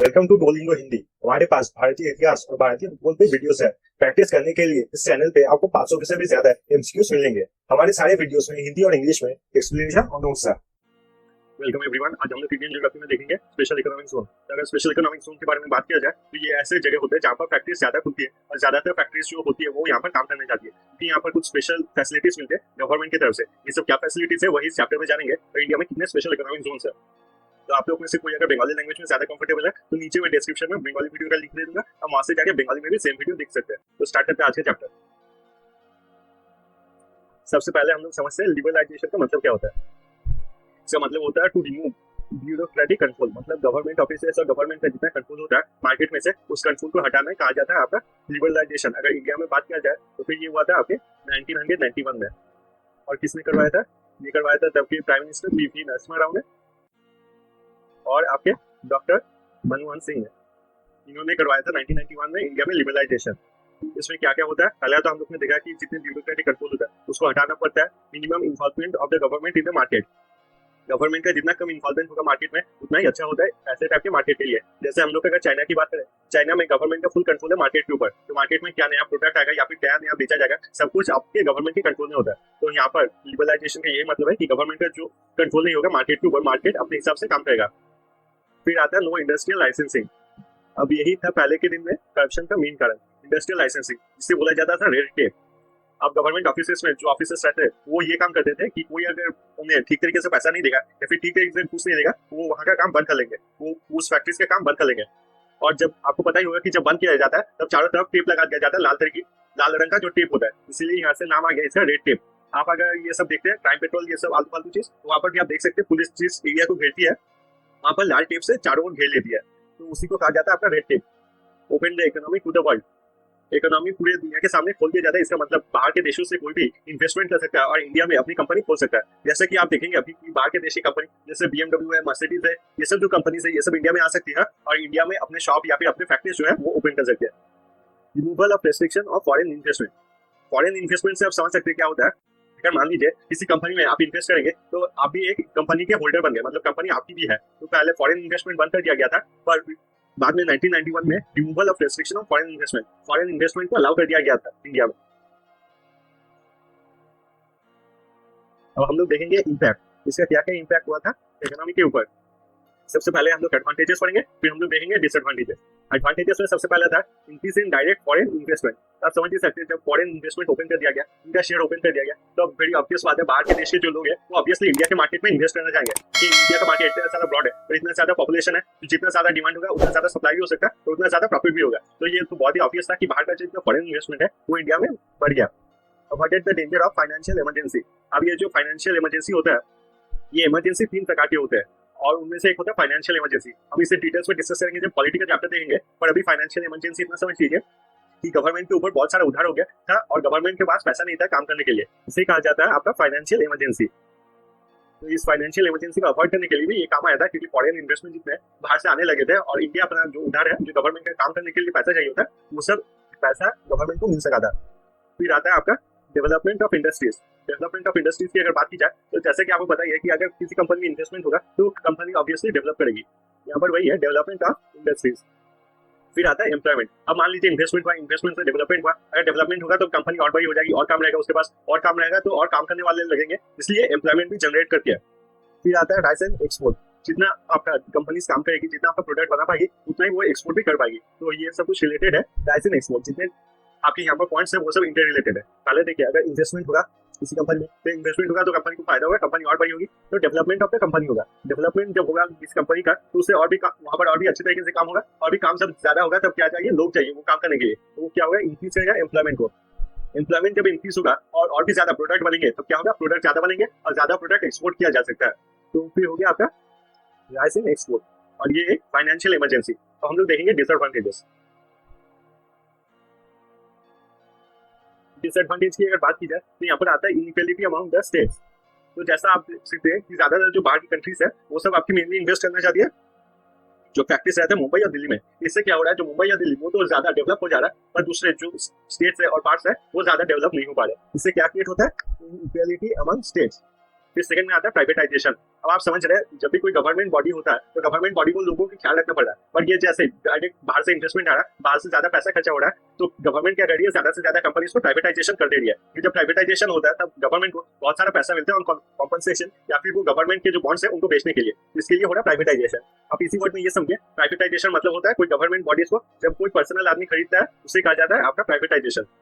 Welcome to Duolingo Hindi. हमारे पास भारतीय इतिहास और भारतीय भूगोल पे वीडियोस है। प्रैक्टिस करने के लिए इस चैनल पे आपको 500 से भी ज्यादा एमसीक्यूज मिलेंगे। हमारे सारे वीडियोस में हिंदी और इंग्लिश में एक्सप्लेनेशन और नोट्स है। Welcome everyone. आज हम लोग इंडियन ज्योग्राफी में देखेंगे स्पेशल इकोनॉमिक जोन। अगर स्पेशल इकोनॉमिक जोन के बारे में बात किया जाए तो ये ऐसे जगह होते हैं जहाँ पर फैक्ट्रीज ज्यादा खुलती है और ज्यादातर फैक्ट्रीज जो होती है वो यहाँ पर काम करने जाती है, क्योंकि यहाँ पर कुछ स्पेशल फैसिलिटीज मिलते हैं गवर्नमेंट की तरफ से। ये सब क्या फैसिलिटीज है वही इस चैप्टर में जानेंगे। और इंडिया में कितने स्पेशल इकोनॉमिक जोन है। तो आप लोग में से कोई अगर बंगाली लैंग्वेज में ज्यादा कंफर्टेबल है तो नीचे में डिस्क्रिप्शन में बंगाली वीडियो का लिंक दे दूंगा, हम वहां से जाके बंगाली में भी सेम वीडियो देख सकते हैं। तो स्टार्ट करते हैं आज के चैप्टर। सबसे पहले हम लोग समझते हैं लिबरलाइजेशन का मतलब क्या होता है। इसका मतलब होता है टू रिमूव ब्यूरोक्रेटिक कंट्रोल, मतलब गवर्नमेंट ऑफिसर्स और गवर्नमेंट का जितना कंट्रोल होता है मार्केट में से उस कंट्रोल को हटाना कहा जाता है आपका लिबरलाइजेशन। अगर इंडिया में बात किया जाए तो फिर ये हुआ था आपके 1991 में। और किसने करवाया था? ये करवाया था तब के प्राइम मिनिस्टर पी.वी. नरसिम्हा राव ने और आपके डॉक्टर मनमोहन सिंह ने। इन्होंने करवाया था 1991 में इंडिया में लिबरलाइजेशन। इसमें क्या क्या होता है? पहले तो हम लोग ने देखा कि जितने ब्यूरोक्रेटिक कंट्रोल होता है उसको हटाना पड़ता है। Minimum involvement of the government in the market. Government का जितना कम इन्वॉल्वमेंट होगा मार्केट में उतना ही अच्छा होता है ऐसे टाइप के मार्केट के लिए। जैसे हम लोग अगर चाइना की बात करें, चाइना में गवर्नमेंट का फुल कंट्रोल है मार्केट के ऊपर। तो मार्केट में क्या नया प्रोडक्ट आएगा या फिर क्या नया बेचा जाएगा सब कुछ आपके गवर्नमेंट के कंट्रोल में होता है। तो यहाँ पर लिबरलाइजेशन का यही मतलब है कि गवर्नमेंट का जो कंट्रोल नहीं होगा मार्केट के ऊपर, मार्केट अपने हिसाब से काम करेगा। फिर आता है नो इंडस्ट्रियल लाइसेंसिंग। अब यही था पहले के दिन में करप्शन का मेन कारण, इंडस्ट्रियल लाइसेंसिंग, जिससे बोला जाता था रेड टेप। अब गवर्नमेंट ऑफिसेस में जो ऑफिसर्स रहते हैं वो ये काम करते थे कि कोई अगर उन्हें ठीक तरीके से पैसा नहीं देगा या फिर ठीक तरीके से घूस नहीं देगा वो वहाँ का काम बंद कर लेंगे, वो उस फैक्ट्रीज का काम बंद कर लेंगे। और जब आपको पता ही होगा कि जब बंद किया जाता है तब चारों तरफ टेप लगा दिया जाता है, लाल रंग का जो टेप होता है, इसीलिए यहाँ से नाम आ गया इसका रेड टेप। आप अगर ये सब देखते हैं क्राइम पेट्रोल ये सब आलतू फालतू चीज, तो वहाँ पर भी आप देख सकते हैं पुलिस जिस एरिया को घेरती है वहाँ पर लाल टेप से चारों ओर घेर लेती है, तो उसी को कहा जाता है आपका red tape. Open the economy to the world. Economy पूरे दुनिया के सामने खोल दिया जाता है। इसका मतलब बाहर के देशों से कोई भी इन्वेस्टमेंट कर सकता है और इंडिया में अपनी कंपनी खोल सकता है। जैसे कि आप देखेंगे अभी की बाहर के देश की कंपनी जैसे BMW है, मर्सिडीज है, ये सब जो कंपनीज है ये सब इंडिया में आ सकती है और इंडिया में अपने शॉप या फिर अपने फैक्ट्रीज जो है वो ओपन कर सकते हैं। Removal of restriction of foreign investment. Foreign investment से आप समझ सकते हैं क्या होता है। अगर मान लीजिए किसी कंपनी में आप इन्वेस्ट करेंगे तो आप भी एक कंपनी के होल्डर बन गए, मतलब कंपनी आपकी भी है। तो पहले फॉरेन इन्वेस्टमेंट बंद कर दिया गया था, पर बाद में 1991 में removal of restriction of foreign investment को अलाउ कर दिया गया था इंडिया में। अब हम लोग देखेंगे इम्पैक्ट, इसका क्या क्या इम्पैक्ट हुआ था इकोनॉमी के ऊपर। सबसे पहले हम लोग एडवांटेजेस पढ़ेंगे, फिर हम लोग देखेंगे डिसएडवांटेजेस। एडवांटेजेस में सबसे पहला था increase in direct foreign investment. आप समझ ही सकते हैं जब फॉरेन इन्वेस्टमेंट ओपन कर दिया गया, इनका शेयर ओपन कर दिया गया, तो वेरी ऑब्वियस बात है बाहर के देश के जो लोग हैं वो ऑब्वियसली इंडिया के मार्केट में इन्वेस्ट करना चाहेंगे कि इंडिया का मार्केट इतना ज्यादा ब्रॉड है और इतना ज्यादा पॉपुलेशन है, तो जितना ज्यादा डिमांड होगा उतना ज्यादा सप्लाई भी हो सकता है तो उतना ज्यादा प्रॉफिट भी होगा। तो ये तो बहुत ही ऑब्वियस था कि बाहर का जितना फॉरेन इन्वेस्टमेंट है वो इंडिया में बढ़ गया। Avoided the danger of financial emergency. अब ये जो फाइनेंशियल इमरजेंसी होता है ये इमरजेंसी 3 प्रकार के होते हैं और उनमें से एक होता है फाइनेंशियल इमरजेंसी। हम इसे डिटेल्स में डिस्कस करेंगे जब पॉलिटिकल चैप्टर देखेंगे, पर अभी फाइनेंशियल इमरजेंसी इतना समझ लीजिए कि गवर्नमेंट के ऊपर बहुत सारा उधार हो गया था और गवर्नमेंट के पास पैसा नहीं था काम करने के लिए, इसे कहा जाता है आपका फाइनेंशियल इमरजेंसी। तो इस फाइनेंशियल इमरजेंसी को अवॉइड करने के लिए भी ये काम आया था, क्योंकि फॉरेन इन्वेस्टमेंट जितने बाहर से आने लगे थे और इंडिया अपना जो उधार है जो गवर्नमेंट का काम करने के लिए पैसा चाहिए होता है वो सब पैसा गवर्नमेंट को मिल सका था। फिर आता है आपका development of industries. Development of industries की अगर बात की जाए तो जैसे कि आपको पता ही है कि अगर किसी कंपनी में इन्वेस्टमेंट होगा तो कंपनी ऑब्वियसली डेवलप करेगी। यहाँ पर वही है डेवलपमेंट ऑफ इंडस्ट्रीज। फिर आता है एम्प्लॉयमेंट। अब मान लीजिए इन्वेस्टमेंट हुआ, इन्वेस्टमेंट से डेवलपमेंट हुआ, अगर डेवलपमेंट होगा तो कंपनी और बड़ी हो जाएगी और काम रहेगा उसके पास, और काम रहेगा तो और काम करने वाले लगेंगे, इसलिए एम्प्लॉयमेंट भी जनरेट करती है। फिर आता है राइस एंड एक्सपोर्ट। जितना आपका कंपनी काम करेगी जितना आपका प्रोडक्ट बना पाएगी उतना ही वो एक्सपोर्ट भी कर पाएगी। तो ये सब कुछ रिलेटेड है राइस एंड एक्सपोर्ट। जितने आपके यहाँ पर पॉइंट्स है वो सब इंटर रिलेटेड है। पहले देखिए अगर इन्वेस्टमेंट होगा किसी कंपनी में तो इन्वेस्टमेंट होगा तो कंपनी को फायदा होगा, कंपनी और बड़ी होगी तो डेवलपमेंट ऑफ द कंपनी होगा। डेवलपमेंट जब होगा इस कंपनी का तो उससे और भी वहाँ पर और भी अच्छे तरीके से काम होगा और भी काम सब ज्यादा होगा। तब क्या चाहिए? लोग चाहिए वो काम करने के लिए, तो वो क्या होगा? इंक्रीज करेगा एम्प्लॉयमेंट को। एम्प्लॉयमेंट जब इंक्रीज होगा और भी ज्यादा प्रोडक्ट बनेंगे तो क्या होगा? प्रोडक्ट ज्यादा बनेंगे और ज्यादा प्रोडक्ट एक्सपोर्ट किया जा सकता है। तो फिर हो गया आपका राइस इन एक्सपोर्ट और ये एक फाइनेंशियल इमरजेंसी। तो हम लोग देखेंगे डिसएडवांटेजेस। डिसएडवांटेज की अगर बात की जाए तो यहाँ पर आता है इनइक्वालिटी अमंग द स्टेट्स। तो जैसा आप देख सकते हैं कि ज्यादातर जो बाहर की कंट्रीज है वो सब आपकी मेनली इन्वेस्ट करना चाहती है जो फैक्ट्रीज रहते हैं मुंबई और दिल्ली में। इससे क्या हो रहा है? जो मुंबई या दिल्ली वो तो ज्यादा डेवलप हो जा रहा है पर दूसरे जो स्टेट्स है और पार्ट्स है वो ज्यादा डेवलप नहीं हो पा रहे। इससे क्या क्रिएट होता है? Inequality among states. फिर सेकंड में आता है प्राइवेटाइजेशन। अब आप समझ रहे हैं, जब भी कोई गवर्नमेंट बॉडी होता है तो गवर्नमेंट बॉडी को लोगों की ख्याल रखना पड़ रहा है, पर ये जैसे डायरेक्ट बाहर से इन्वेस्टमेंट आ रहा है, बाहर से ज्यादा पैसा खर्चा हो रहा है, तो गवर्नमेंट क्या कर रही है, ज्यादा से ज्यादा कंपनीज को प्राइवेटाइजेशन कर दे रही है। फिर जब प्राइवेटाइजेशन होता है तब गवर्नमेंट को बहुत सारा पैसा मिलता है ऑन कॉम्पनसेशन, या फिर वो गवर्नमेंट के जो बॉन्ड्स है उनको बेचने के लिए, इसके लिए हो रहा है प्राइवेटाइजेशन। अब इसी वर्ड में ये समझिए, प्राइवेटाइजेशन मतलब होता है कोई गवर्नमेंट बॉडीज को जब कोई पर्सनल आदमी खरीदता है उसे कहा जाता है आपका प्राइवेटाइजेशन।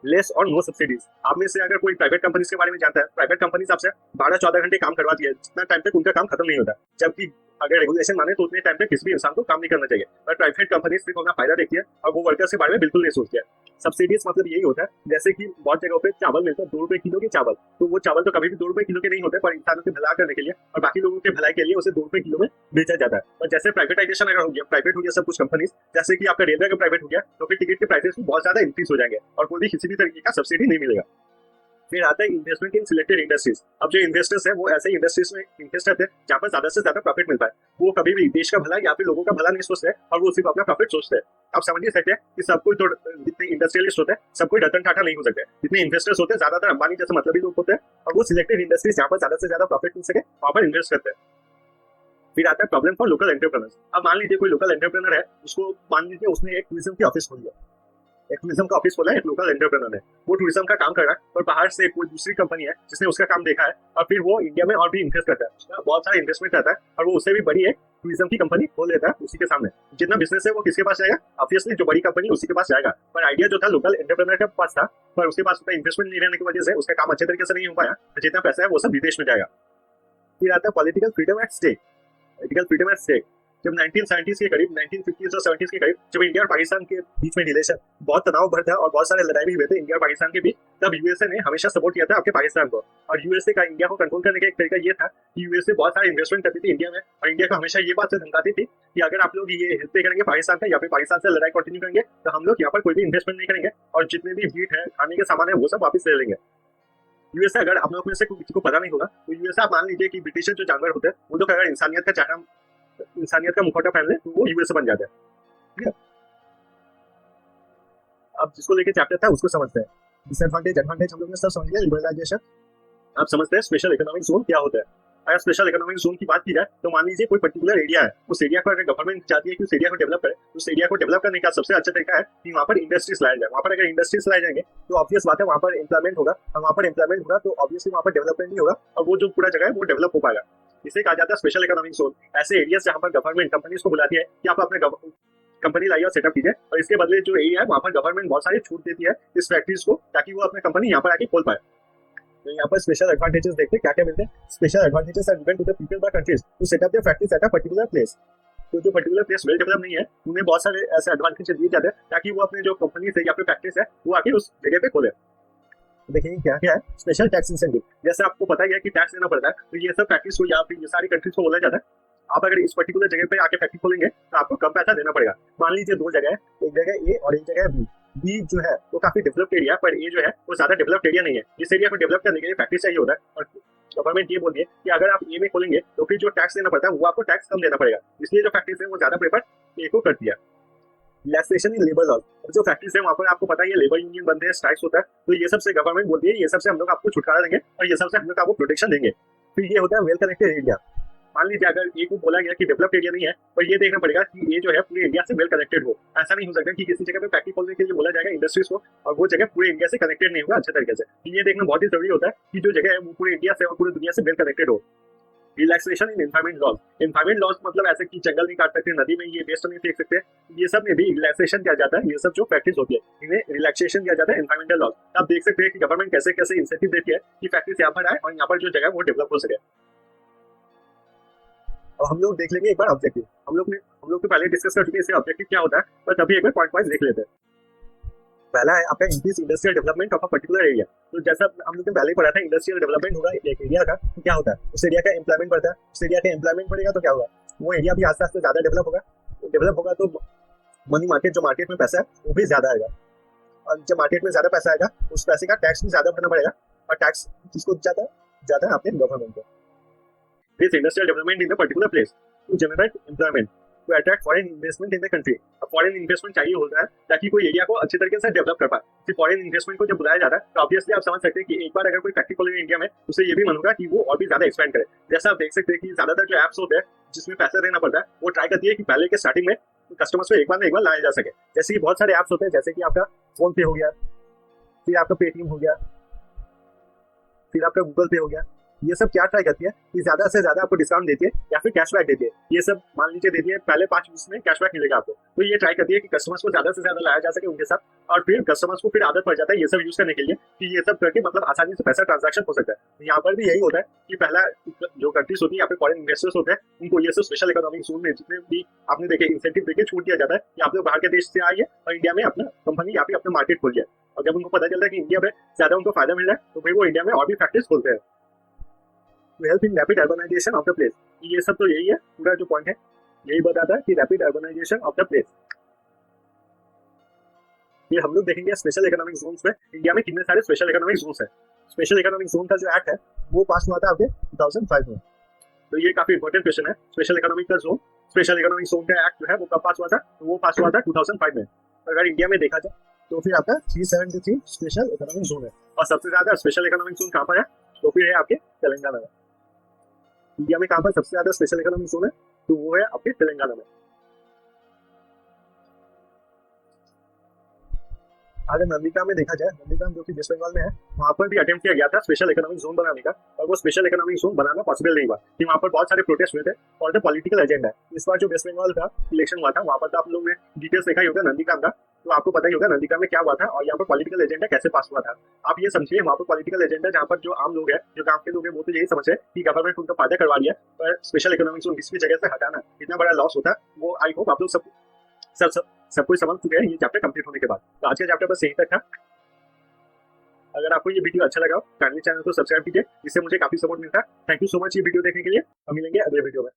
लेस और नो सब्सिडीज। आप में से अगर कोई प्राइवेट कंपनीज के बारे में जानता है, प्राइवेट कंपनीज आपसे 12-14 घंटे काम करवाती है, जितना टाइम तक उनका काम खत्म नहीं होता, जबकि अगर रेगुलेशन माने तो उतने टाइम तक किसी भी इंसान को काम नहीं करना चाहिए। पर प्राइवेट कंपनीज सिर्फ अपना फायदा देखती है और वो वर्कर्स के बारे में बिल्कुल नहीं सोचती है। सब्सिडीज मतलब यही होता है, जैसे कि बहुत जगहों पे चावल मिलता है 2 रुपए किलो के चावल, तो वो चावल तो कभी भी 2 रुपए किलो के नहीं होते, पर इंसानों की भलाई करने के लिए और बाकी लोगों के भलाई के लिए उसे 2 रुपए किलो में बेचा जाता है। और जैसे प्राइवेटाइजेशन अगर हो गया, प्राइवेट हो गया सब कुछ कंपनीज, जैसे कि आपका रेलवे अगर प्राइवेट हो गया तो फिर टिकट के प्राइसेस भी बहुत ज्यादा इंक्रीज हो जाएंगे और कोई भी किसी भी तरीके का सब्सिडी नहीं मिलेगा। फिर आता है इन्वेस्टमेंट इन सिलेक्टेड इंडस्ट्रीज। अब जो इन्वेस्टर्स हैं वो ऐसे इंडस्ट्रीज में इन्वेस्ट करते हैं जहाँ पर ज्यादा से ज्यादा प्रॉफिट मिलता है। वो कभी भी देश का भला या फिर लोगों का भला नहीं सोचते और वो सिर्फ अपना प्रॉफिट सोचते हैं। आप समझ ही सकते हैं कि सब कोई तो जितने इंडस्ट्रियलिस्ट होते हैं सब कोई रतन टाटा नहीं हो सकते, जितने इन्वेस्टर्स होते हैं ज्यादातर अंबानी जैसे मतलबी लोग होते हैं और वो सिलेक्टेड इंडस्ट्रीज जहाँ पर ज्यादा से ज्यादा प्रॉफिट मिल सके वहाँ पर इन्वेस्ट करते हैं। फिर आता है प्रॉब्लम फॉर लोकल एंटरप्रेन्योर्स। अब मान लीजिए कोई लोकल एंटरप्रेन्योर है, उसको मान लीजिए उसने एक टूरिज्म की ऑफिस खोली है, एक टूरिज्म का ऑफिस खोला है, एक लोकल एंटरप्रेन्योर ने, वो टूरिज्म का काम कर रहा है और बाहर से कोई दूसरी कंपनी है जिसने उसका काम देखा है और फिर वो इंडिया में और भी इन्वेस्ट करता है, उसका बहुत सारा इन्वेस्टमेंट रहता है और वो उससे भी बड़ी एक टूरिज्म की कंपनी खोल लेता है उसी के सामने। जितना बिजनेस है वो किसके पास जाएगा, ऑब्वियसली जो बड़ी कंपनी उसी के पास जाएगा। पर आइडिया जो था लोकल एंटरप्रेन्योर के पास था, पर उसके पास उतना इन्वेस्टमेंट नहीं रहने की वजह से उसका काम अच्छे तरीके से नहीं हो पाया, तो जितना पैसा है वो सब विदेश में जाएगा। फिर आता है political freedom at stake. Political freedom at stake जब 1970s के करीब, 1950s और 70s के करीब, जब इंडिया और पाकिस्तान के बीच में रिलेशन बहुत तनाव भर था और बहुत सारे लड़ाई भी हुए थे इंडिया और पाकिस्तान के बीच, तब यूएसए ने हमेशा सपोर्ट किया था आपके पाकिस्तान को। और यूएसए का इंडिया को कंट्रोल करने का एक तरीका ये था कि यूएसए बहुत सारा इन्वेस्टमेंट करती थी इंडिया में और इंडिया को हमेशा ये बात से धमकाती थी कि अगर आप लोग ये हिस्से करेंगे पाकिस्तान का या फिर पाकिस्तान से लड़ाई कंटिन्यू करेंगे तो हम लोग यहाँ पर कोई भी इन्वेस्टमेंट नहीं करेंगे और जितने भी वीट है, खाने के सामान है, वो सब वापस ले लेंगे। यूएसए, अगर आप लोग में से किसी को पता नहीं होगा तो यूएसए आप मान लीजिए कि ब्रिटिश जो जानवर होते हैं वो लोग अगर इंसानियत का मुखौटा पहन ले तो वो यूएसए बन जाता है। ठीक है, अब जिसको लेके चैप्टर था उसको समझते हैं। डिसएडवांटेज एडवांटेज हम लोग ने सब समझ लिया। लिबरलाइजेशन आप समझते हैं। स्पेशल इकोनॉमिक जोन क्या होता है? अगर स्पेशल इकोनॉमिक जोन की बात की जाए तो मान लीजिए कोई पर्टिकुलर एरिया है, उस एरिया को अगर गवर्नमेंट चाहती है कि उस एरिया को डेवलप करे, उस एरिया को डेवलप करने का सबसे अच्छा तरीका है कि वहाँ पर इंडस्ट्रीज लाया जाए। वहाँ पर अगर इंडस्ट्रीज लाए जाएंगे तो ऑब्वियस बात है वहाँ पर एम्प्लॉयमेंट होगा और वहाँ पर एम्प्लॉयमेंट होगा तो ऑब्वियसली वहाँ पर डेवलपमेंट नहीं होगा और वो जो पूरा जगह है वो डेवलप हो पाएगा। इसे कहा जाता है स्पेशल इकोनॉमिक जोन। ऐसे एरिया जहाँ पर गवर्नमेंट कंपनीज को बुलाती है कि आप अपने कंपनी लाइए और सेटअप कीजिए और इसके बदले जो एरिया है वहाँ पर गवर्नमेंट बहुत सारी छूट देती है इस फैक्ट्रीज को ताकि वो अपने कंपनी यहाँ पर आके खोल पाए। तो यहाँ पर स्पेशल एडवांटेजेस देखते हैं क्या क्या मिलते हैं। Special advantages are given to the people by countries to set up their factories at a particular place. तो जो पर्टिकुलर प्लेस वेल डेवलप नहीं है उन्हें बहुत सारे ऐसे एडवांटेजेस दिए जाते हैं ताकि वो अपने जो कंपनी है या फिर फैक्ट्रीज है वो आके उस जगह पे खोले। देखिए क्या क्या है स्पेशल टैक्स इंसेंटिव। जैसे आपको पता ही है कि टैक्स देना पड़ता है, तो ये सब फैक्ट्रीज को या फिर ये सारी कंट्रीज को बोला जाता है आप अगर इस पर्टिकुलर जगह पे आके फैक्ट्री खोलेंगे तो आपको कम पैसा देना पड़ेगा। मान लीजिए 2 जगह है, एक जगह ए और एक जगह बी। बी जो है वो काफी डेवलप्ड एरिया है पर ए जो है वो ज्यादा डेवलप्ड एरिया नहीं है। इस एरिया को डेवलप करने के लिए फैक्ट्री चाहिए होता है और गवर्नमेंट ये बोलती है कि अगर आप ए में खोलेंगे तो फिर जो टैक्स देना पड़ता है वो आपको टैक्स कम देना पड़ेगा, इसलिए जो फैक्ट्रीज है वो ज्यादा प्रेफर ए को करती है। Relaxation in labour laws. जो फैक्ट्रीज है वहाँ पर आपको पता है ये लेबर यूनियन बनते हैं, स्ट्राइक्स होता है, तो ये सबसे गवर्नमेंट बोलती है ये सबसे हम लोग आपको छुटकारा देंगे और ये सबसे हम लोग आपको प्रोटेक्शन देंगे। फिर ये होता है वेल कनेक्टेड एरिया। मान लीजिए अगर ए को बोला गया कि डेवलप्ड एरिया नहीं है पर ये देखना पड़ेगा कि ये जो है पूरे इंडिया से वेल कनेक्टेड हो। ऐसा नहीं हो सकता कि किसी जगह पे फैक्ट्री खोलने के लिए बोला जाएगा इंडस्ट्रीज को और वो जगह पूरे इंडिया से कनेक्टेड नहीं होगा अच्छे तरीके से। ये देखना बहुत ही जरूरी होता है कि जो जगह है वो पूरे इंडिया से और पूरी दुनिया से वेल कनेक्टेड हो। Relaxation in environment laws. Environment laws मतलब ऐसे कि जंगल नहीं काट सकते, नदी में ये वेस्ट नहीं फेंक सकते, ये सब में भी रिलैक्सेशन दिया जाता है। ये सब जो फैक्ट्रीज होती है इन्हें रिलैक्सेशन दिया जाता है एनवायरमेंटल लॉज। आप देख सकते हैं कि गवर्नमेंट कैसे कैसे इंसेंटिव देती है कि फैक्ट्रीज यहाँ पर आए और यहाँ पर जो जगह वो डेवलप हो सके। अब हम लोग देख लेंगे एक बार ऑब्जेक्टिव। हम लोग तो पहले डिस्कस कर चुके हैं इससे ऑब्जेक्टिव क्या होता है, पर तभी एक बार पॉइंट वाइज देख लेते हैं। पहला है आपका increase industrial development of a particular area. तो जैसा हम लोग ने पहले पढ़ा था इंडस्ट्रियल डेवलपमेंट होगा एक एरिया का, तो क्या होता है उस एरिया का एम्प्लॉयमेंट बढ़ता है। उस एरिया का एम्प्लॉयमेंट बढ़ेगा तो क्या होगा, वो एरिया भी आस्ते आस्ते ज्यादा डेवलप होगा तो मनी मार्केट, जो मार्केट में पैसा है वो भी ज्यादा आएगा और जब मार्केट में ज्यादा पैसा आएगा उस पैसे का टैक्स भी ज्यादा भरना पड़ेगा और टैक्स किसको ज्यादा है आपके गवर्नमेंट को। This industrial development in the particular place to generate employment. To attract foreign investment in the country. अब फॉरेन इन्वेस्टमेंट चाहिए होता है ताकि कोई एरिया को अच्छे तरीके से डेवलप कर पाए। कि फॉरेन इन्वेस्टमेंट को जब बुलाया जाता है तो ऑब्वियसली आप समझ सकते हैं कि एक बार अगर कोई फैक्ट्री खोले इंडिया में, उसे ये भी मन होगा कि वो और भी ज्यादा एक्सपेंड करे। जैसा आप देख सकते हैं कि ज्यादातर जो एप्स होते हैं जिसमें पैसा देना पड़ता है, वो ट्राई करती है कि पहले के स्टार्टिंग में कस्टमर्स को एक बार ना एक बार लाया जा सके। जैसे कि बहुत सारे एप्स होते हैं, जैसे कि आपका फोन पे हो गया, फिर आपका पेटीएम हो गया, फिर आपका गूगल पे हो गया। ये सब क्या ट्राई करती है कि ज्यादा से ज्यादा आपको डिस्काउंट देती है या फिर कैशबैक देती है। ये सब मान लीजिए देती है, पहले 5 यूज में कैशबैक मिलेगा आपको। तो ये ट्राई करती है कि कस्टमर्स को ज्यादा से ज्यादा लाया जा सके उनके साथ, और फिर कस्टमर्स को फिर आदत पड़ जाता है ये सब यूज करने के लिए कि ये सब करके मतलब आसानी से पैसा ट्रांजैक्शन हो सकता है। यहाँ पर भी यही होता है कि पहला जो कंट्रीज होती है या फिर फॉरेन इन्वेस्टर्स होते हैं, उनको ये सब स्पेशल इकोनॉमिक जोन में जितने भी आपने देखे इंसेंटिव देके छूट दिया जाता है कि आप लोग बाहर के देश से आइए और इंडिया में अपना कंपनी या फिर अपना मार्केट खोलिए। और जब उनको पता चलता है कि इंडिया में ज्यादा उनको फायदा मिल रहा है तो फिर वो इंडिया में और भी फैक्ट्रीज खोलते हैं। to help in rapid urbanization of the place। ये सब तो यही है, पूरा जो पॉइंट है यही बताता है कि rapid urbanisation of the place. ये हम लोग देखेंगे स्पेशल इकोनॉमिक जोन्स में इंडिया में कितने सारे स्पेशल इकोनॉमिक जोन्स है। स्पेशल इकोनॉमिक जोन का जो एक्ट है वो पास हुआ था आपके 2005 में। तो ये काफी इंपॉर्टेंट क्वेश्चन है। स्पेशल इकोनॉमिक का जोन, स्पेशल इकोनॉमिक जोन का एक्ट जो है वो कब पास हुआ था, तो वो पास हुआ था 2005 में। अगर इंडिया में देखा जाए तो फिर आपका 373 स्पेशल इकोनॉमिक जोन है, और सबसे ज्यादा स्पेशल इकोनॉमिक जोन कहाँ पर है, तो फिर है आपके तेलंगाना में। इंडिया में कहाँ पर सबसे ज्यादा स्पेशल इकोनॉमिक जोन है, तो वो है आपके तेलंगाना में। अगर नंदीग्राम में देखा जाए, नंदीग्राम जो कि वेस्ट बंगाल में है, वहाँ पर भी अटेम्प्ट किया गया था स्पेशल इकोनॉमिक जोन बनाने का, और वो स्पेशल इकोनॉमिक जोन बनाना पॉसिबल नहीं हुआ कि वहाँ पर बहुत सारे प्रोटेस्ट हुए थे और द पॉलिटिकल एजेंडा। इस बार जो वेस्ट बंगाल का इलेक्शन हुआ था वहाँ पर तो आप लोग ने डिटेल्स देखा ही होगा नंदीग्राम का, तो आपको पता ही होगा नंदीग्राम में क्या हुआ था और यहाँ पर पॉलिटिकल एजेंडा कैसे पास हुआ था। आप ये समझिए वहाँ पर पॉलिटिकल एजेंडा जहाँ पर जो आम लोग है, जो गाँव के लोग है, वो तो यही समझे कि गवर्नमेंट उनका फायदा करवा लिया, पर स्पेशल इकोनॉमिक जोन किसी भी जगह से हटाना इतना बड़ा लॉस होता है। वो आई होप आप लोग सब कुछ समझ चुके हैं ये चैप्टर कंप्लीट होने के बाद। तो आज का चैप्टर बस यहीं तक था। अगर आपको ये वीडियो अच्छा लगा काइंडली चैनल को सब्सक्राइब कीजिए, जिससे मुझे काफी सपोर्ट मिलता है। थैंक यू सो मच ये वीडियो देखने के लिए। हम मिलेंगे अगले वीडियो में।